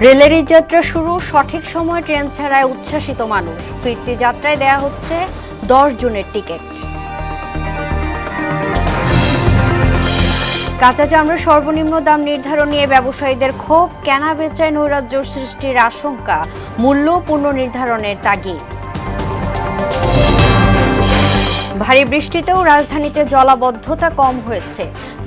রেলের এই যাত্রা শুরু, সঠিক সময় ট্রেন ছাড়ায় উচ্ছ্বাসিত মানুষ। ফিরতি যাত্রায় দেয়া হচ্ছে 10 জনের টিকিট। কাঁচা চামড়ার সর্বনিম্ন দাম নির্ধারণ নিয়ে ব্যবসায়ীদের ক্ষোভ, কেনা বেচায় নৈরাজ্য সৃষ্টির আশঙ্কা, মূল্য পুনর্নির্ধারণের তাগিদ। ভারী বৃষ্টিতেও রাজধানীতে জলাবদ্ধতা কম হয়েছে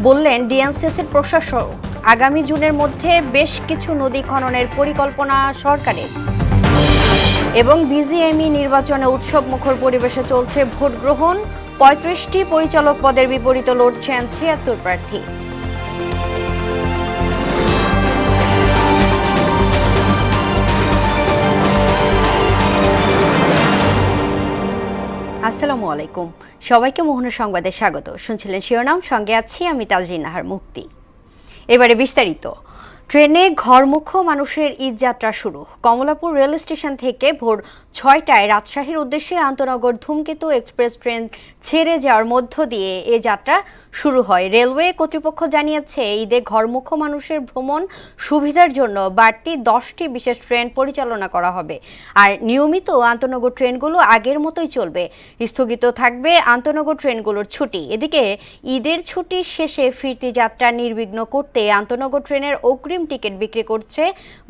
বললেন ডিএনসিসির প্রশাসক। আগামী জুনের মধ্যে বেশ কিছু নদী খননের পরিকল্পনা সরকারের। এবং বিজিএমই নির্বাচনে উৎসবমুখর পরিবেশে চলছে ভোট গ্রহণ। 35টি পরিচালক পদের বিপরীতে লড়ছেন 76 প্রার্থী। আসসালামু আলাইকুম, সবাইকে মোহনের সংবাদে স্বাগত। শুনছিলেন শিরোনাম, সঙ্গে আছি আমি তাজরিন নাহার মুক্তি। এবারে বিস্তারিত। ট্রেনে ঘরমুখ মানুষের ঈদ যাত্রা শুরু। কমলাপুর রেল স্টেশন থেকে ভোর 6টায় রাজশাহীর উদ্দেশ্যে আন্তনগর ধূমকেতু এক্সপ্রেস ট্রেন ছেড়ে যাওয়ার মধ্য দিয়ে এ যাত্রা শুরু হয়। রেলওয়ে কর্তৃপক্ষ জানিয়েছে, ঈদে ঘরমুখ মানুষের ভ্রমণ সুবিধার জন্য বাড়তি 10টি বিশেষ ট্রেন পরিচালনা করা হবে। আর নিয়মিত আন্তনগর ট্রেনগুলো আগের মতোই চলবে। স্থগিত থাকবে আন্তনগর ট্রেনগুলোর ছুটি। এদিকে ঈদের ছুটি শেষে ফিরতি যাত্রা নির্বিঘ্ন করতে আন্তনগর ট্রেনের অগ্রিম টিকিট বিক্রি করছে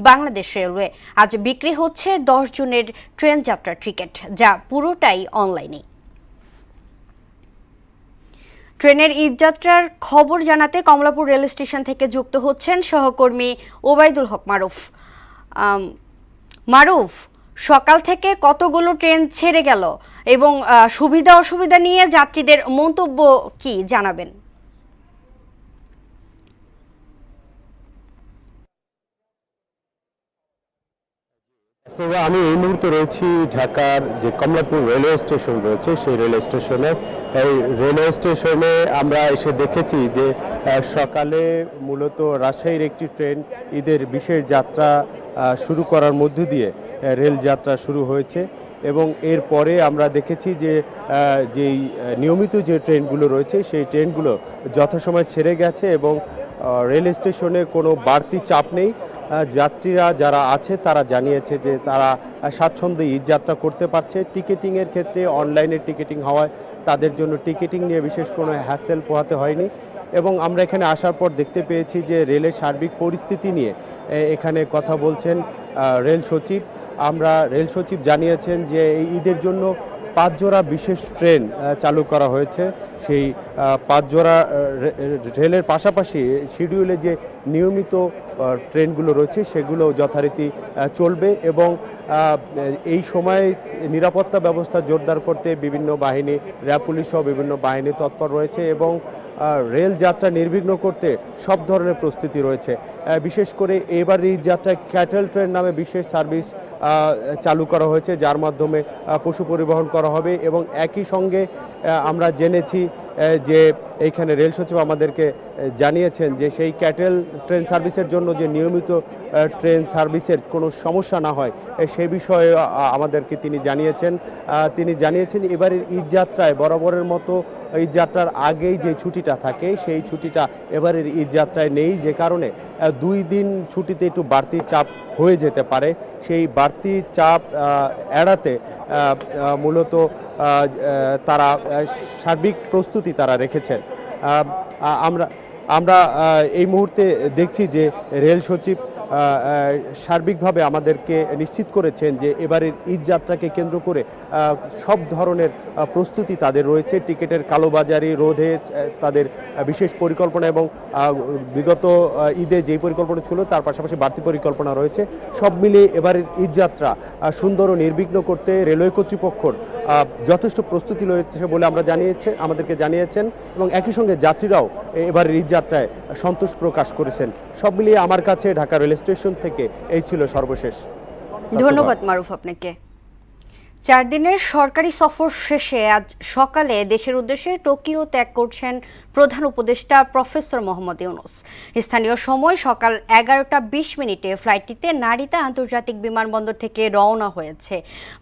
বাংলাদেশ রেলওয়ে। আজ বিক্রি হচ্ছে 10 জনের ট্রেন যাত্রার টিকিট, যা পুরোটাই অনলাইনে। ট্রেনের ঈদযাত্রার খবর জানাতে কমলাপুর রেল স্টেশন থেকে যুক্ত হচ্ছেন সহকর্মী ওবায়দুল হক মারুফ। মারুফ, সকাল থেকে কতগুলো ট্রেন ছেড়ে গেল এবং সুবিধা অসুবিধা নিয়ে যাত্রীদের মন্তব্য কি জানাবেন? আমি এই মুহূর্তে রয়েছি ঢাকার যে কমলাপুর রেলওয়ে স্টেশন রয়েছে সেই রেলওয়ে স্টেশনে। এই রেলওয়ে স্টেশনে আমরা এসে দেখেছি যে সকালে মূলত রাজশাহীর একটি ট্রেন ঈদের বিশেষ যাত্রা শুরু করার মধ্য দিয়ে রেল যাত্রা শুরু হয়েছে এবং এরপরে আমরা দেখেছি যে যেই নিয়মিত যে ট্রেনগুলো রয়েছে সেই ট্রেনগুলো যথাসময় ছেড়ে গেছে এবং রেল স্টেশনে কোনো বাড়তি চাপ নেই। যাত্রীরা যারা আছে তারা জানিয়েছে যে তারা স্বাচ্ছন্দ্যে ঈদ যাত্রা করতে পারছে। টিকিটিংয়ের ক্ষেত্রে অনলাইনে টিকিটিং হওয়ায় তাদের জন্য টিকিটিং নিয়ে বিশেষ কোনো হ্যাসেল পোহাতে হয়নি এবং আমরা এখানে আসার পর দেখতে পেয়েছি যে রেলের সার্বিক পরিস্থিতি নিয়ে এখানে কথা বলছেন রেল সচিব। রেল সচিব জানিয়েছেন যে এই ঈদের জন্য 5 জোড়া বিশেষ ট্রেন চালু করা হয়েছে। সেই 5 জোড়া রেলের পাশাপাশি শিডিউলে যে নিয়মিত ট্রেনগুলো রয়েছে সেগুলো যথারীতি চলবে এবং এই সময়ে নিরাপত্তা ব্যবস্থা জোরদার করতে বিভিন্ন বাহিনী, র্যাব পুলিশ সহ বিভিন্ন বাহিনী তৎপর রয়েছে এবং রেল যাত্রা নির্বিঘ্ন করতে সব ধরনের প্রস্তুতি রয়েছে। বিশেষ করে এবার এই যাত্রায় ক্যাটেল ট্রেন নামে বিশেষ সার্ভিস চালু করা হয়েছে, যার মাধ্যমে পশু পরিবহন করা হবে এবং একই সঙ্গে আমরা জেনেছি যে এইখানে রেল সচিব আমাদেরকে জানিয়েছেন যে সেই ক্যাটেল ট্রেন সার্ভিসের জন্য যে নিয়মিত ট্রেন সার্ভিসের কোনো সমস্যা না হয় সেই বিষয়ে আমাদেরকে তিনি জানিয়েছেন এবারের ঈদ যাত্রায় বরাবরের মতো ঈদ যাত্রার আগেই যে ছুটিটা থাকে সেই ছুটিটা এবারের ঈদ যাত্রায় নেই, যে কারণে 2 দিন ছুটিতে একটু বাড়তি চাপ হয়ে যেতে পারে। সেই বাড়তি চাপ এড়াতে মূলত তারা সার্বিক প্রস্তুতি তারা রেখেছেন। আমরা এই মুহূর্তে দেখছি যে রেল সচিব সার্বিকভাবে আমাদেরকে নিশ্চিত করেছেন যে এবারের ঈদ যাত্রাকে কেন্দ্র করে সব ধরনের প্রস্তুতি তাদের রয়েছে। টিকিটের কালোবাজারি রোধে তাদের বিশেষ পরিকল্পনা এবং বিগত ঈদে যেই পরিকল্পনা ছিল তার পাশাপাশি বাড়তি পরিকল্পনা রয়েছে। সব মিলিয়ে এবারের ঈদ যাত্রা সুন্দর ও নির্বিঘ্ন করতে রেলওয়ে কর্তৃপক্ষর যথেষ্ট প্রস্তুতি রয়েছে বলে আমাদেরকে জানিয়েছেন এবং একই সঙ্গে যাত্রীরাও এবারের ঈদ যাত্রায় সন্তোষ প্রকাশ করেছেন। সব মিলিয়ে আমার কাছে ঢাকা রেল স্টেশন থেকে এই ছিল সর্বশেষ। ধন্যবাদ মারুফ আপনাকে। 4 দিনের সরকারি সফর শেষে আজ সকালে দেশের উদ্দেশ্যে টোকিও ত্যাগ করছেন প্রধান উপদেষ্টা প্রফেসর মোহাম্মদ ইউনূস। স্থানীয় সময় সকাল 11টা 20 মিনিটে ফ্লাইটটিতে নারিতা আন্তর্জাতিক বিমানবন্দর থেকে রওনা হয়েছে।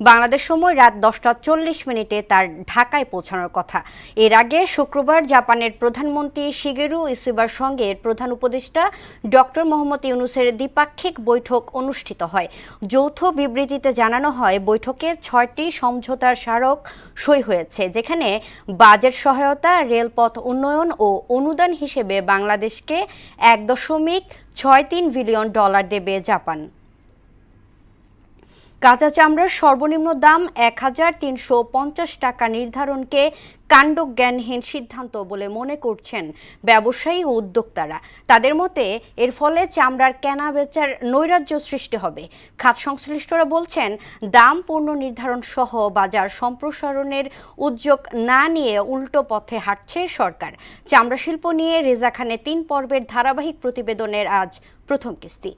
বাংলাদেশ সময় রাত 10টা 40 মিনিটে তার ঢাকায় পৌঁছানোর কথা। এর আগে শুক্রবার জাপানের প্রধানমন্ত্রী শিগেরু ইসিবার সঙ্গে প্রধান উপদেষ্টা ডক্টর মোহাম্মদ ইউনূসের দ্বিপাক্ষিক বৈঠক অনুষ্ঠিত হয়। যৌথ বিবৃতিতে জানানো হয়, বৈঠকে 6টি সমঝোতার স্মারক সই হয়েছে, যেখানে বাজেট সহায়তা, রেলপথ উন্নয়ন ও অনুদান হিসেবে বাংলাদেশকে $1.63 বিলিয়ন দেবে জাপান। কাঁচা চামড়ার সর্বনিম্ন দাম 1350 টাকা নির্ধারণকে কাণ্ডজ্ঞানহীন সিদ্ধান্ত বলে মনে করছেন ব্যবসায়ী ও উদ্যোক্তারা। তাদের মতে এর ফলে চামড়ার কেনা বেচার নৈরাজ্য সৃষ্টি হবে। খাত সংশ্লিষ্টরা বলছেন, দাম পুনর্নির্ধারণ সহ বাজার সম্প্রসারণের উদ্যোগ না নিয়ে উল্টো পথে হাঁটছে সরকার। চামড়া শিল্প নিয়ে রেজা খানের 3 পর্বের ধারাবাহিক প্রতিবেদনের আজ প্রথম কিস্তি।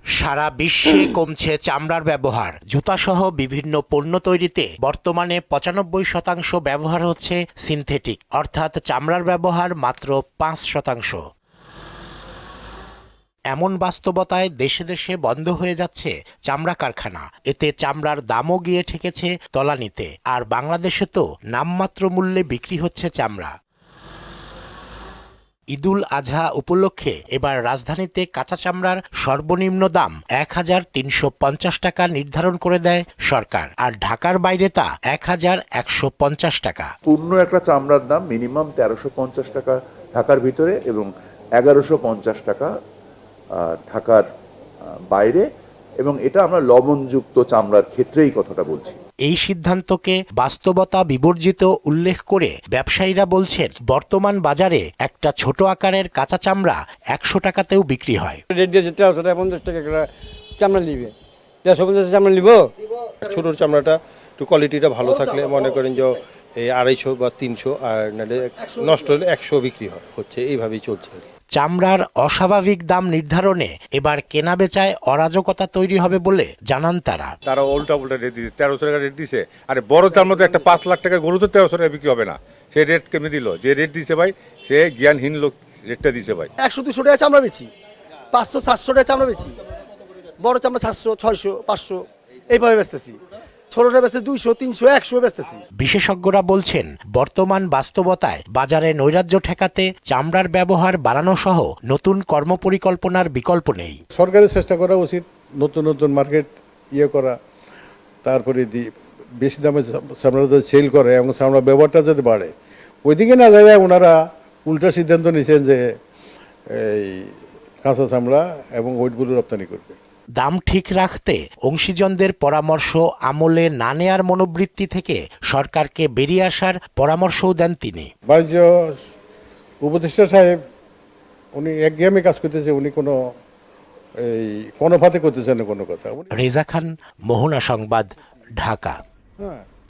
সারা বিশ্বে কমছে চামড়ার ব্যবহার। জুতাসহ বিভিন্ন পণ্য তৈরিতে বর্তমানে 95% ব্যবহার হচ্ছে সিনথেটিক, অর্থাৎ চামড়ার ব্যবহার মাত্র 5%। এমন বাস্তবতায় দেশে দেশে বন্ধ হয়ে যাচ্ছে চামড়া কারখানা। এতে চামড়ার দামও গিয়ে ঠেকেছে তলানিতে। আর বাংলাদেশে তো নামমাত্র মূল্যে বিক্রি হচ্ছে চামড়া। ঈদুল আজহা উপলক্ষে এবার রাজধানীতে কাঁচা চামড়ার সর্বনিম্ন দাম 1350 টাকা নির্ধারণ করে দেয় সরকার, আর ঢাকার বাইরে তা 1150 টাকা। পূর্ণ একটা চামড়ার দাম মিনিমাম 1350 টাকা ঢাকার ভিতরে এবং 1150 টাকা ঢাকার বাইরে, এবং এটা আমরা লবণযুক্ত চামড়ার ক্ষেত্রেই কথাটা বলছি। এই সিদ্ধান্তকে বাস্তবতা বিবর্জিত উল্লেখ করে ব্যবসায়ীরা বলছেন, বর্তমান বাজারে একটা ছোট আকারের কাঁচা চামড়া 100 টাকাতেও বিক্রি হয়। রেট দিয়েছে 1350 টাকা চামড়া নিবে, 1350 চামড়া নিব। ছোট চামড়াটা একটু কোয়ালিটিটা ভালো থাকলে মনে করেন যে এই 250 বা 300, আর নাহলে নষ্ট হলে 100 বিক্রি হচ্ছে, এইভাবেই চলছে। চামড়ার অস্বাভাবিক দাম নির্ধারণে এবার কেনা বেচায় অরাজকতা তৈরি হবে বলে জানান তারা। তারা উল্টা রেট দিচ্ছে, 1300 টাকা রেট দিছে। আরে বড় চামড়া তো একটা 5 লাখ টাকা গরু তো 1300 টাকা বিক্রি হবে না। সে রেট কেমনি দিল? যে রেট দিছে ভাই, সে জ্ঞানহীন লোক রেটটা দিছে ভাই। 100-200 টাকা চামড়া বেচি, 500-700 টাকা চামড়া বেচি। বড় চামড়া 700-600-500 এইভাবে বেচতেছি। ছোটটা বেচতে 200-300-100 বেচতেছি। বিশেষজ্ঞরা বলছেন, বর্তমান বাস্তবতায় বাজারে নৈরাজ্য ঠেকাতে চামড়ার ব্যবহার বাড়ানো সহ নতুন কর্মপরিকল্পনার বিকল্প নেই। সরকারের চেষ্টা করা উচিত নতুন নতুন মার্কেট করা, তারপরে বেশি দামে চামড়া সেল করে এবং চামড়া ব্যবহারটা যাতে বাড়ে। ওইদিকে না যায় ওনারা উল্টা সিদ্ধান্ত নিয়েছেন যে এই কাঁচা চামড়া এবং ওইটগুলো রপ্তানি করবে। দাম ঠিক রাখতে অংশীজনদের পরামর্শ আমলে না নেয়ার মনোবৃত্তি থেকে সরকারকে বেরিয়ে আসার পরামর্শও দেন তিনি। বাণিজ্য উপদেষ্টা সাহেব উনি একঘেয়েমি কাজ করতেছে, উনি কোনো ফাতে করতেছেন না কোনো কথা। রেজা খান, মোহনা সংবাদ, ঢাকা।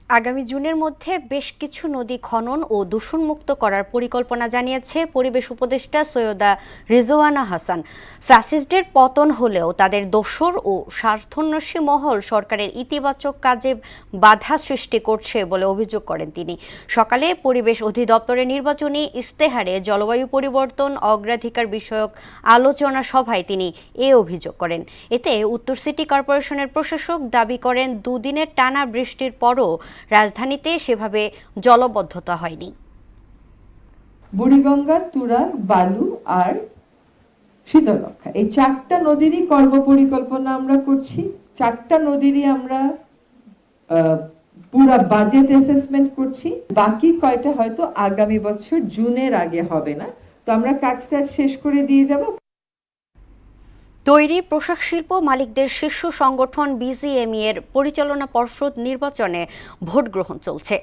আগামী জুনের মধ্যে বেশ কিছু নদী খনন ও দূষণমুক্ত করার পরিকল্পনা জানিয়েছে পরিবেশ উপদেষ্টা সৈয়দা রিজওয়ানা হাসান। ফ্যাসিস্টদের পতন হলেও তাদের দোসর ও স্বার্থন্বেষী মহল সরকারের ইতিবাচক কাজে বাধা সৃষ্টি করছে বলে অভিযোগ করেন তিনি। সকালে পরিবেশ অধিদপ্তরের নির্বাচনী ইস্তেহারে জলবায়ু পরিবর্তন অগ্রাধিকার বিষয়ক আলোচনা সভায় তিনি এ অভিযোগ করেন। এতে উত্তর সিটি কর্পোরেশনের প্রশাসক দাবি করেন, 2 দিনের টানা বৃষ্টির পরও রাজধানীতে সেভাবে জলবদ্ধতা হয়নি। বুড়িগঙ্গা, তুরাগ, বালু আর শীতলক্ষা, এই 4টা নদীরই কর্মপরিকল্পনা আমরা করছি। 4টা নদীরই আমরা পুরা বাজেট অ্যাসেসমেন্ট করছি। বাকি কয়টা হয়তো আগামী বছর জুনের আগে হবে না, তো আমরা কাজটা শেষ করে দিয়ে যাব। তৈরি পোশাক শিল্প মালিকদের শীর্ষ সংগঠন বিজিএমই এর পরিচালনা পর্ষদ নির্বাচনে ভোট গ্রহণ চলছে।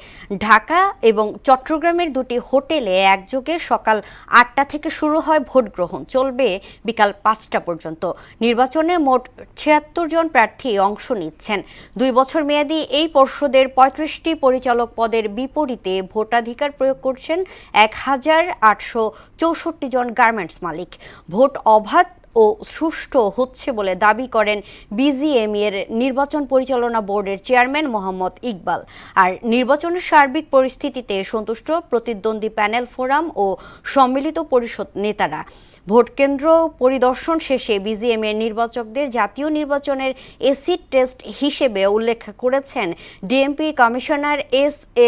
ঢাকা এবং চট্টগ্রামের 2টি হোটেলে একযোগে সকাল 8টা থেকে শুরু হয় ভোট গ্রহণ, চলবে বিকাল 5টা পর্যন্ত। নির্বাচনে মোট 76 জন প্রার্থী অংশ নিচ্ছেন। 2 বছর মেয়াদী এই পর্ষদের 35টি পরিচালক পদের বিপরীতে ভোটাধিকার প্রয়োগ করছেন 1864 জন গার্মেন্টস মালিক। ভোট অবাধ ও সুষ্ঠু হচ্ছে বলে দাবি করেন বিজিএমইএ এর নির্বাচন পরিচালনা বোর্ডের চেয়ারম্যান মোহাম্মদ ইকবাল। আর নির্বাচনের সার্বিক পরিস্থিতিতে সন্তুষ্ট প্রতিদ্বন্দ্বী প্যানেল ফোরাম ও সম্মিলিত পরিষদ নেতারা। ভোট কেন্দ্র পরিদর্শন শেষে বিজিএমইএ নির্বাচকদের জাতীয় নির্বাচনের এসিড টেস্ট হিসেবে উল্লেখ করেছেন DMP commissioner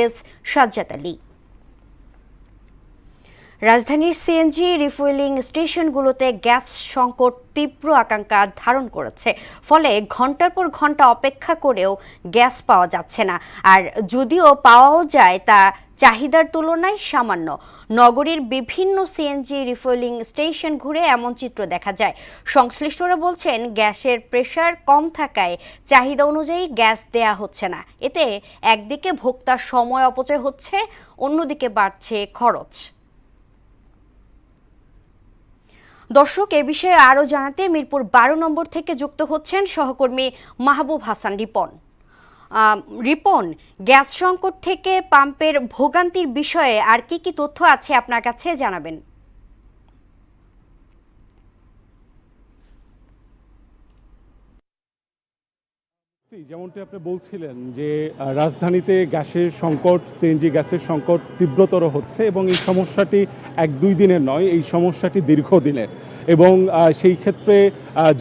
S Sajjad Ali. রাজধানীর সিএনজি রিফুয়েলিং স্টেশনগুলোতে গ্যাস সংকট তীব্র আকাঙ্ক্ষা ধারণ করেছে, ফলে ঘন্টার পর ঘন্টা অপেক্ষা করেও গ্যাস পাওয়া যাচ্ছে না। আর যদিও পাওয়াও যায় তা চাহিদার তুলনায় সামান্য। নগরীর বিভিন্ন সিএনজি রিফুয়েলিং স্টেশন ঘুরে এমন চিত্র দেখা যায়। সংশ্লিষ্টরা বলছেন গ্যাসের প্রেসার কম থাকায় চাহিদা অনুযায়ী গ্যাস দেয়া হচ্ছে না। এতে একদিকে ভোক্তার সময় অপচয় হচ্ছে, অন্যদিকে বাড়ছে খরচ। দর্শক, এ বিষয়ে আরও জানাতে মিরপুর 12 নম্বর থেকে যুক্ত হচ্ছেন সহকর্মী মাহবুব হাসান রিপন। রিপন, গ্যাস সংকট থেকে পাম্পের ভোগান্তির বিষয়ে আর কি কি তথ্য আছে আপনার কাছে জানাবেন। যেমনটি আপনি বলছিলেন যে রাজধানীতে গ্যাসের সংকট, সিএনজি গ্যাসের সংকট তীব্রতর হচ্ছে এবং এই সমস্যাটি 1-2 দিনের নয়, এই সমস্যাটি দীর্ঘদিনের। এবং সেই ক্ষেত্রে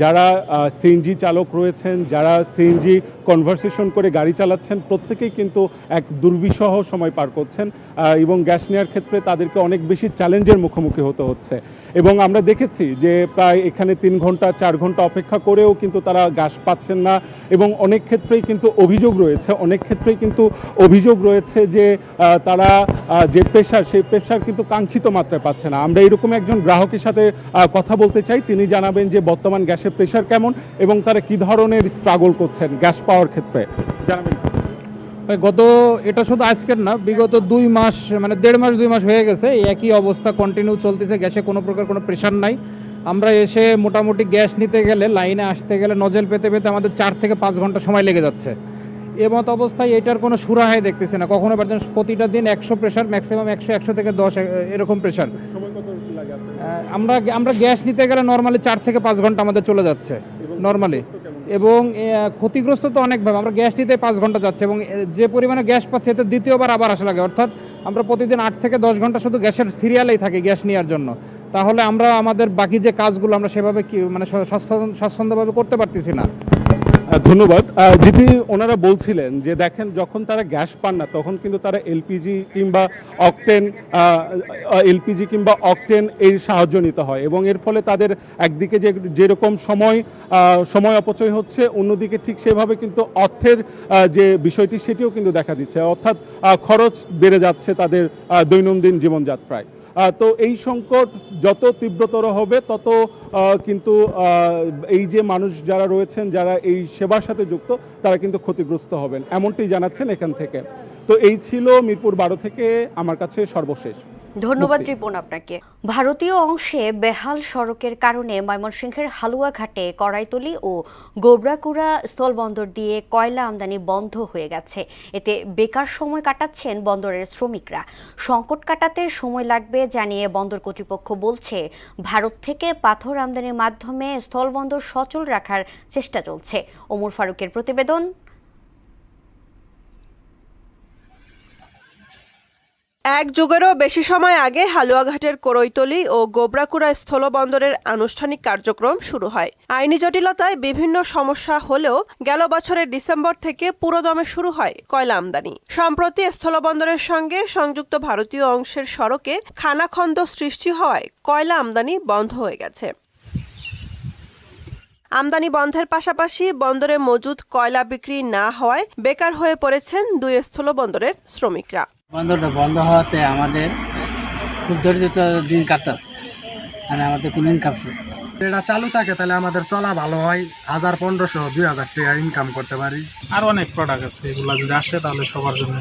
যারা সিএনজি চালক রয়েছেন, যারা সিএনজি কনভারসেশন করে গাড়ি চালাচ্ছেন, প্রত্যেকেই কিন্তু এক দুর্বিষহ সময় পার করছেন এবং গ্যাস নেওয়ার ক্ষেত্রে তাদেরকে অনেক বেশি চ্যালেঞ্জের মুখোমুখি হতে হচ্ছে। এবং আমরা দেখেছি যে প্রায় এখানে 3 ঘন্টা 4 ঘন্টা অপেক্ষা করেও কিন্তু তারা গ্যাস পাচ্ছেন না। এবং অনেক ক্ষেত্রেই কিন্তু অভিযোগ রয়েছে যে তারা যে প্রেশার, সেই প্রেশার কিন্তু কাঙ্ক্ষিত মাত্রায় পাচ্ছে না। আমরা এরকম একজন গ্রাহকের সাথে কথা বলতে চাই, তিনি জানাবেন যে বর্তমান গ্যাসের প্রেশার কেমন এবং তারা কি ধরনের স্ট্রাগল করছেন গ্যাস পাওয়ার ক্ষেত্রে। জানাবেন। এটা শুধু আজকের না, বিগত 2 মাস মানে 1.5 মাস 2 মাস হয়ে গেছে এই একই অবস্থা কন্টিনিউ চলতেছে। গ্যাসে কোনো প্রকার কোনো প্রেশার নাই। আমরা এসে মোটামুটি গ্যাস নিতে গেলে, লাইনে আসতে গেলে নজেল পেতে পেতে আমাদের 4 থেকে 5 ঘন্টা সময় লেগে যাচ্ছে। এমত অবস্থায় এটার কোনো সুরাহাই দেখতেছি না। কখনো প্রতিটা দিন 100 প্রেশার, ম্যাক্সিমাম 100 থেকে 10 এরকম প্রেশার। আমরা গ্যাস নিতে গেলে নর্মালি 4 থেকে 5 ঘন্টা আমাদের চলে যাচ্ছে নর্মালি। এবং ক্ষতিগ্রস্ত তো অনেকভাবে, আমরা গ্যাস নিতে 5 ঘন্টা যাচ্ছে এবং যে পরিমাণে গ্যাস পাচ্ছি এতে দ্বিতীয়বার আবার আসা লাগে। অর্থাৎ আমরা প্রতিদিন 8 থেকে 10 ঘন্টা শুধু গ্যাসের সিরিয়ালেই থাকি গ্যাস নেওয়ার জন্য। তাহলে আমরা আমাদের বাকি যে কাজগুলো আমরা সেভাবে মানে স্বাচ্ছন্দ্যভাবে করতে পারতেছি না। ধন্যবাদ। যেটি ওনারা বলছিলেন যে দেখেন, যখন তারা গ্যাস পান না তখন কিন্তু তারা এলপিজি কিংবা অকটেন এর সাহায্য নিতে হয় এবং এর ফলে তাদের একদিকে যেরকম সময় অপচয় হচ্ছে, অন্যদিকে ঠিক সেভাবে কিন্তু অর্থের যে বিষয়টি সেটিও কিন্তু দেখা দিচ্ছে। অর্থাৎ খরচ বেড়ে যাচ্ছে তাদের দৈনন্দিন জীবনযাত্রায়। তো এই সংকট যত তীব্রতর হবে তত কিন্তু এই যে মানুষ যারা রয়েছেন, যারা এই সেবার সাথে যুক্ত, তারা কিন্তু ক্ষতিগ্রস্ত হবেন, এমনটি জানাচ্ছেন এখান থেকে। তো এই ছিল মিরপুর 12 থেকে আমার কাছে সর্বশেষ। ধন্যবাদ রিপন আপনাকে। ভারতীয় অংশে বেহাল সড়কের কারণে ময়মনসিংহের হালুয়াঘাটে কড়াইতলী ও গোবরাকুড়া স্থলবন্দর দিয়ে কয়লা আমদানি বন্ধ হয়ে গেছে। এতে বেকার সময় কাটাচ্ছেন বন্দরের শ্রমিকরা। সংকট কাটাতে সময় লাগবে জানিয়ে বন্দর কর্তৃপক্ষ বলছে, ভারত থেকে পাথর আমদানির মাধ্যমে স্থলবন্দর সচল রাখার চেষ্টা চলছে। ওমর ফারুকের প্রতিবেদন। এক যুগেরও বেশি সময় আগে হালুয়াঘাটের করৈতলী ও গোবরাকুড়া স্থলবন্দরের আনুষ্ঠানিক কার্যক্রম শুরু হয়। আইনি জটিলতায় বিভিন্ন সমস্যা হলেও গেল বছরের ডিসেম্বর থেকে পুরোদমে শুরু হয় কয়লা আমদানি। সম্প্রতি স্থলবন্দরের সঙ্গে সংযুক্ত ভারতীয় অংশের সড়কে খানাখন্দ সৃষ্টি হওয়ায় কয়লা আমদানি বন্ধ হয়ে গেছে। আমদানি বন্ধের পাশাপাশি বন্দরে মজুদ কয়লা বিক্রি না হওয়ায় বেকার হয়ে পড়েছেন 2 স্থলবন্দরের শ্রমিকরা। বন্দরটা বন্ধ হওয়াতে আমাদের খুব দরিদ্র দিন কাটতেছে, মানে আমাদের কোনো ইনকাম সোর্স নেই। এটা চালু থাকে তাহলে আমাদের চলা ভালো হয়, 1000, 1500, 2000 টাকা ইনকাম করতে পারি। আর অনেক প্রোডাক্ট আছে, এগুলো যদি আসে তাহলে সবার জন্য,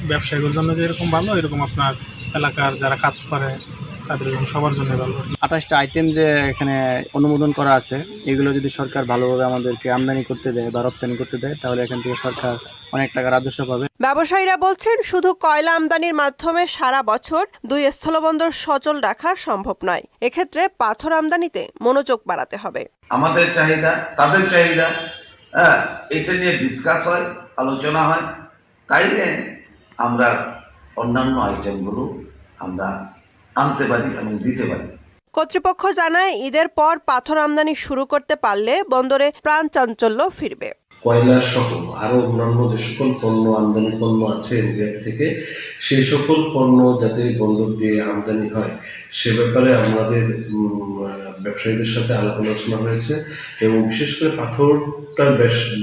ব্যবসায়ীদের জন্য যেরকম ভালো, এরকম আপনার এলাকার যারা কাজ করে তাদের জন্য সবার জন্য ভালো। 28টা আইটেম যে এখানে অনুমোদন করা আছে, এগুলো যদি সরকার ভালোভাবে আমাদেরকে আমদানি করতে দেয় বা রপ্তানি করতে দেয়, তাহলে এখান থেকে সরকার অনেক টাকা রাজস্ব পাবে। ব্যবসায়ীরা বলছেন, শুধু কয়লা আমদানির মাধ্যমে সারা বছর 2 স্থলবন্দর সচল রাখা সম্ভব নয়। এক্ষেত্রে পাথর আমদানিতে মনোযোগ বাড়াতে হবে। আমাদের চাহিদা, তাদের চাহিদা, এটা নিয়ে ডিসকাস হয়, আলোচনা হয়, তাইলে আমরা অন্যান্য আইটেমগুলো আমরা আনতে পারি এবং দিতে পারি। কর্তৃপক্ষ জানায়, ঈদের পর পাথর আমদানি শুরু করতে পারলে বন্দরে প্রাণ চাঞ্চল্য ফিরবে। কয়লা সহ আরো অন্যান্য যে সকল পণ্য আমদানি পণ্য আছে বিদেশ থেকে, সেই সকল পণ্য যাতে বন্দর দিয়ে আমদানি হয় সে ব্যাপারে আমাদের ব্যবসায়ীদের সাথে আলাপ আলোচনা হয়েছে এবং বিশেষ করে পাথরটার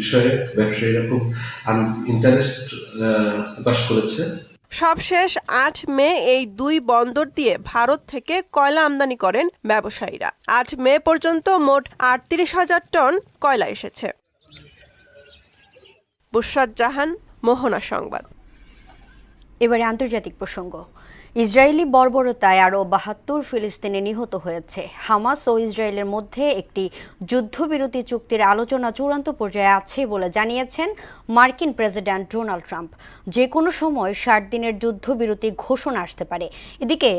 বিষয়ে ব্যবসায়ীরা খুব ইন্টারেস্ট প্রকাশ করেছে। সবশেষ 8 মে এই 2 বন্দর দিয়ে ভারত থেকে কয়লা আমদানি করেন ব্যবসায়ীরা। 8 মে পর্যন্ত মোট 38,000 টন কয়লা এসেছে। বুশরাত জাহান, মোহনা সংবাদ। এবারে আন্তর্জাতিক প্রসঙ্গ। ইসরায়েলি বর্বরতায় আরও 72 ফিলিস্তিনি নিহত হয়েছে। হামাস ও ইসরায়েলের মধ্যে একটি যুদ্ধবিরতি চুক্তির আলোচনা চূড়ান্ত পর্যায়ে আছে বলে জানিয়েছেন মার্কিন প্রেসিডেন্ট ডোনাল্ড ট্রাম্প। যে কোনো সময় 60 দিনের যুদ্ধবিরতি ঘোষণা আসতে পারে। এদিকে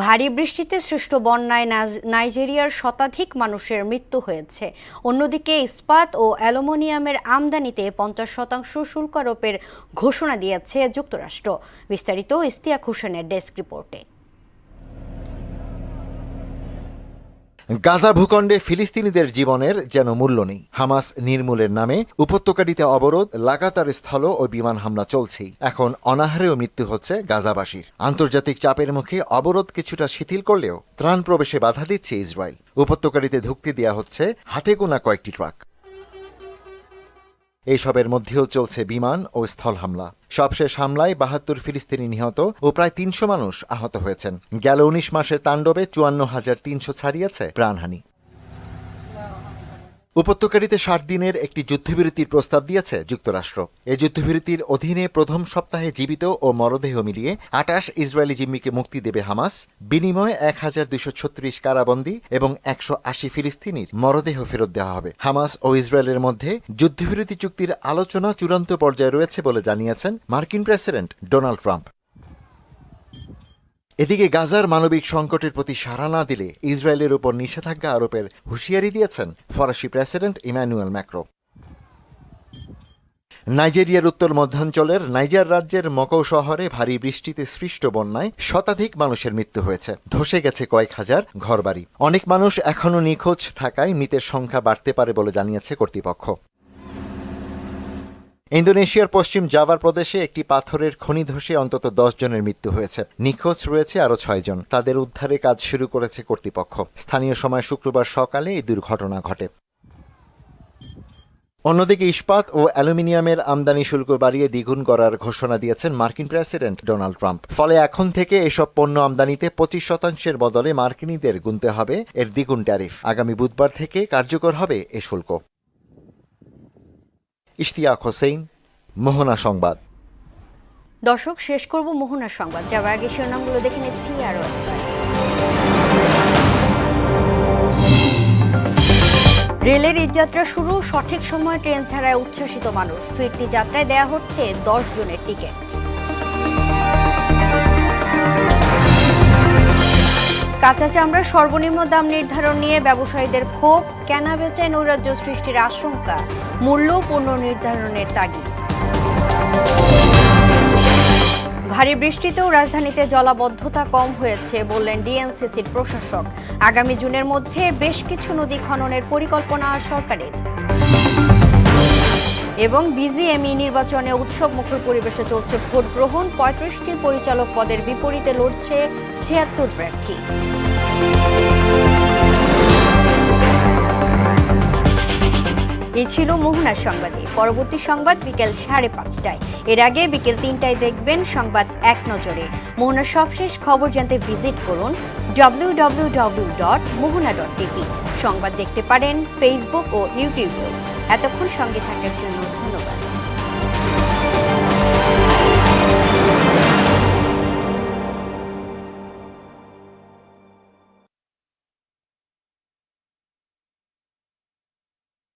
ভারী বৃষ্টিতে সৃষ্ট বন্যায় নাইজেরিয়ার শতাধিক মানুষের মৃত্যু হয়েছে। অন্যদিকে ইস্পাত ও অ্যালুমিনিয়ামের আমদানিতে 50% শুল্ক আরোপের ঘোষণা দিয়েছে যুক্তরাষ্ট্র। বিস্তারিত ইস্তিয়াক হোসেনের ডেস্ক রিপোর্টে। গাজা ভূখণ্ডে ফিলিস্তিনিদের জীবনের যেন মূল্য নেই। হামাস নির্মূলের নামে উপত্যকাটিতে অবরোধ, লাগাতার স্থল ও বিমান হামলা চলছেই। এখন অনাহারেও মৃত্যু হচ্ছে গাজাবাসীর। আন্তর্জাতিক চাপের মুখে অবরোধ কিছুটা শিথিল করলেও ত্রাণ প্রবেশে বাধা দিচ্ছে ইসরায়েল। উপত্যকাটিতে ঢুকতে দেওয়া হচ্ছে হাতে গোনা কয়েকটি ট্রাক। এইসবের মধ্যেও চলছে বিমান ও স্থল হামলা। সবশেষ হামলায় 72 ফিলিস্তিনি নিহত ও প্রায় 300 মানুষ আহত হয়েছেন। গেল 19 মাসের তাণ্ডবে 54,300 ছাড়িয়েছে প্রাণহানি। উপত্যকাটিতে 60 দিনের একটি যুদ্ধবিরতির প্রস্তাব দিয়েছে যুক্তরাষ্ট্র। এই যুদ্ধবিরতির অধীনে প্রথম সপ্তাহে জীবিত ও মরদেহ মিলিয়ে 28 ইসরায়েলি জিম্মিকে মুক্তি দেবে হামাস। বিনিময়ে 1236 কারাবন্দী এবং 180 ফিলিস্তিনির মরদেহ ফেরত দেওয়া হবে। হামাস ও ইসরায়েলের মধ্যে যুদ্ধবিরতি চুক্তির আলোচনা চূড়ান্ত পর্যায়ে রয়েছে বলে জানিয়েছেন মার্কিন প্রেসিডেন্ট ডোনাল্ড ট্রাম্প। এদিকে গাজার মানবিক সংকটের প্রতি সাড়া না দিলে ইসরায়েলের উপর নিষেধাজ্ঞা আরোপের হুঁশিয়ারি দিয়েছেন ফরাসি প্রেসিডেন্ট ইমানুয়েল ম্যাক্রো। নাইজেরিয়ার উত্তর মধ্যাঞ্চলের নাইজার রাজ্যের মকৌ শহরে ভারী বৃষ্টিতে সৃষ্ট বন্যায় শতাধিক মানুষের মৃত্যু হয়েছে। ধসে গেছে কয়েক হাজার ঘরবাড়ি। অনেক মানুষ এখনও নিখোঁজ থাকায় মৃতের সংখ্যা বাড়তে পারে বলে জানিয়েছে কর্তৃপক্ষ। ইন্দোনেশিয়ার পশ্চিম জাভার প্রদেশে একটি পাথরের খনি ধসে অন্তত 10 জনের মৃত্যু হয়েছে। নিখোঁজ রয়েছে আরও 6 জন। তাদের উদ্ধারে কাজ শুরু করেছে কর্তৃপক্ষ। স্থানীয় সময় শুক্রবার সকালে এই দুর্ঘটনা ঘটে। অন্যদিকে ইস্পাত ও অ্যালুমিনিয়ামের আমদানি শুল্ক বাড়িয়ে দ্বিগুণ করার ঘোষণা দিয়েছেন মার্কিন প্রেসিডেন্ট ডোনাল্ড ট্রাম্প। ফলে এখন থেকে এসব পণ্য আমদানিতে 25% বদলে মার্কিনীদের গুনতে হবে এর দ্বিগুণ ট্যারিফ। আগামী বুধবার থেকে কার্যকর হবে এ শুল্ক। ইশতিয়াক হোসেন, মোহনা সংবাদ। দর্শক, শেষ করব মোহনা সংবাদ। যাওয়ার আগে শিরোনামগুলো দেখে নিচ্ছি আরও একবার। রেলের ঈদযাত্রা শুরু, সঠিক সময় ট্রেন ছাড়ায় উচ্ছ্বসিত মানুষ। ফিরতি যাত্রায় দেয়া হচ্ছে 10 জনের টিকিট। কাঁচা চামড়ার সর্বনিম্ন দাম নির্ধারণ নিয়ে ব্যবসায়ীদের ক্ষোভ। কেনা বেচায় নৈরাজ্য সৃষ্টির আশঙ্কা। মূল্য পণ্য নির্ধারণের তাগিদ। ভারী বৃষ্টিতেও রাজধানীতে জলাবদ্ধতা কম হয়েছে বললেন ডিএনসিসির প্রশাসক। আগামী জুনের মধ্যে বেশ কিছু নদী খননের পরিকল্পনা সরকারের। এবং বিজিএমই নির্বাচনে উৎসবমুখর পরিবেশে চলছে ভোট গ্রহণ। 35টি পরিচালক পদের বিপরীতে লড়ছে 76 প্রার্থী। এই ছিল মোহনা সংবাদে। পরবর্তী সংবাদ বিকেল 5:30টায়। এর আগে বিকেল 3টায় দেখবেন সংবাদ এক নজরে। মোহনার সবশেষ খবর জানতে ভিজিট করুন www.mohona.tv। সংবাদ দেখতে পারেন ফেসবুক ও ইউটিউবে। এতক্ষণ সঙ্গে থাকার জন্য ধন্যবাদ।